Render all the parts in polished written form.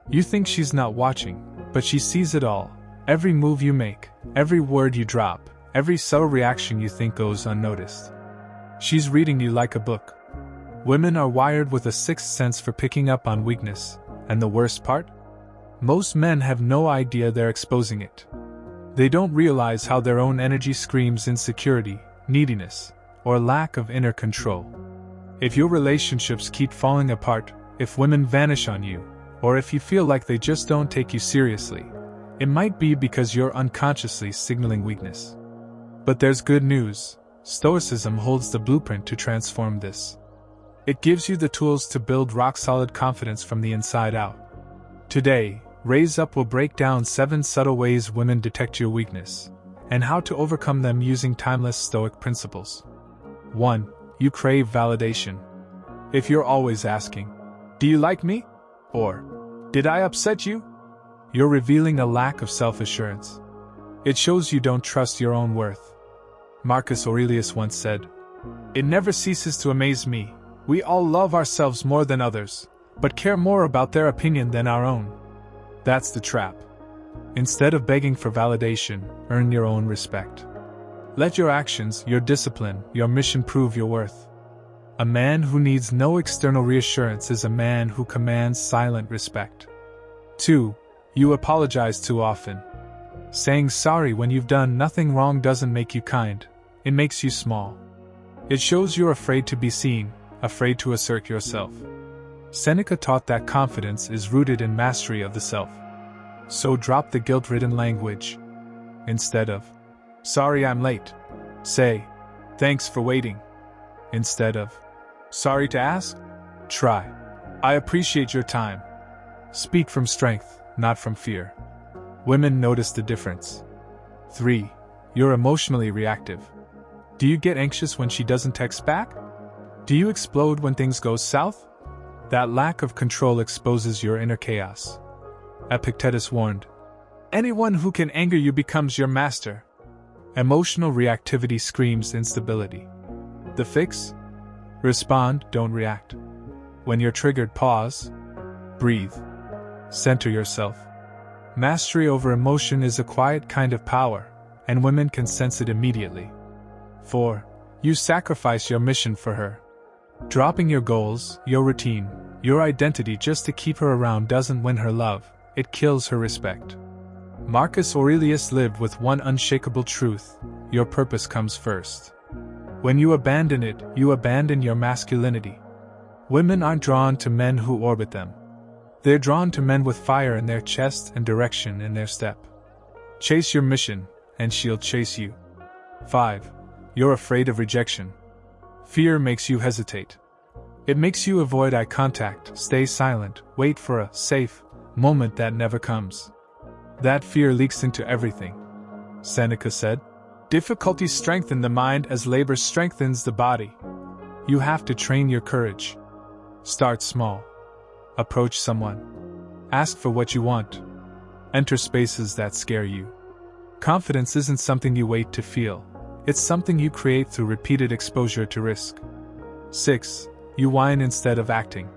You think she's not watching, but she sees it all. Every move you make, every word you drop, every subtle reaction you think goes unnoticed. She's reading you like a book. Women are wired with a sixth sense for picking up on weakness, and the worst part? Most men have no idea they're exposing it. They don't realize how their own energy screams insecurity, neediness, or lack of inner control. If your relationships keep falling apart, if women vanish on you, or if you feel like they just don't take you seriously, it might be because you're unconsciously signaling weakness. But there's good news. Stoicism holds the blueprint to transform this. It gives you the tools to build rock-solid confidence from the inside out. Today, Rase Up will break down 7 subtle ways women detect your weakness, and how to overcome them using timeless Stoic principles. 1. You crave validation. If you're always asking, "Do you like me?" or "Did I upset you?" you're revealing a lack of self-assurance. It shows you don't trust your own worth. Marcus Aurelius once said, "It never ceases to amaze me. We all love ourselves more than others, but care more about their opinion than our own." That's the trap. Instead of begging for validation, earn your own respect. Let your actions, your discipline, your mission prove your worth. A man who needs no external reassurance is a man who commands silent respect. 2. You apologize too often. Saying sorry when you've done nothing wrong doesn't make you kind, it makes you small. It shows you're afraid to be seen, afraid to assert yourself. Seneca taught that confidence is rooted in mastery of the self. So drop the guilt-ridden language. Instead of, "Sorry I'm late," say, "Thanks for waiting." Instead of, "Sorry to ask?" try, "I appreciate your time." Speak from strength, not from fear. Women notice the difference. 3. You're emotionally reactive. Do you get anxious when she doesn't text back? Do you explode when things go south? That lack of control exposes your inner chaos. Epictetus warned, "Anyone who can anger you becomes your master." Emotional reactivity screams instability. The fix? Respond, don't react. When you're triggered, pause. Breathe. Center yourself. Mastery over emotion is a quiet kind of power, and women can sense it immediately. 4. You sacrifice your mission for her. Dropping your goals, your routine, your identity just to keep her around doesn't win her love, it kills her respect. Marcus Aurelius lived with one unshakable truth: your purpose comes first. When you abandon it, you abandon your masculinity. Women aren't drawn to men who orbit them. They're drawn to men with fire in their chest and direction in their step. Chase your mission, and she'll chase you. 5. You're afraid of rejection. Fear makes you hesitate. It makes you avoid eye contact, stay silent, wait for a safe moment that never comes. That fear leaks into everything. Seneca said, "Difficulties strengthen the mind as labor strengthens the body." You have to train your courage. Start small. Approach someone. Ask for what you want. Enter spaces that scare you. Confidence isn't something you wait to feel. It's something you create through repeated exposure to risk. 6. You whine instead of acting.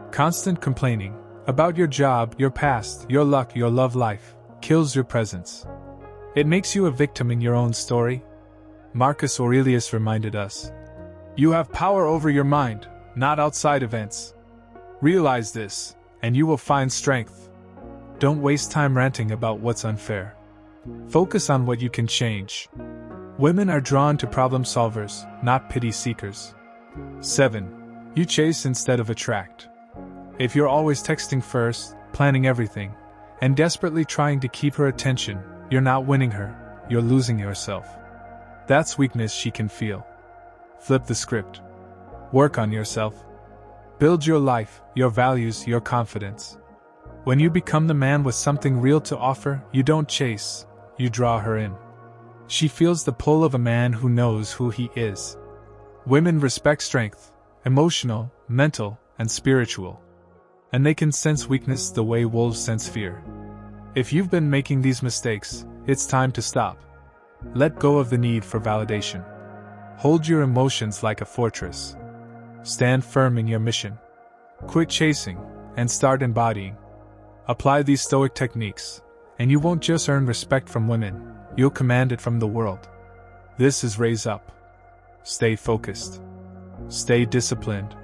Constant complaining about your job, your past, your luck, your love life kills your presence. It makes you a victim in your own story. Marcus Aurelius reminded us, "You have power over your mind, not outside events. Realize this, and you will find strength." Don't waste time ranting about what's unfair. Focus on what you can change. Women are drawn to problem solvers, not pity seekers. 7. You chase instead of attract. If you're always texting first, planning everything, and desperately trying to keep her attention, you're not winning her, you're losing yourself. That's weakness she can feel. Flip the script. Work on yourself. Build your life, your values, your confidence. When you become the man with something real to offer, you don't chase, you draw her in. She feels the pull of a man who knows who he is. Women respect strength, emotional, mental, and spiritual. And they can sense weakness the way wolves sense fear. If you've been making these mistakes, it's time to stop. Let go of the need for validation. Hold your emotions like a fortress. Stand firm in your mission. Quit chasing, and start embodying. Apply these Stoic techniques, and you won't just earn respect from women, you'll command it from the world. This is Rase Up. Stay focused. Stay disciplined.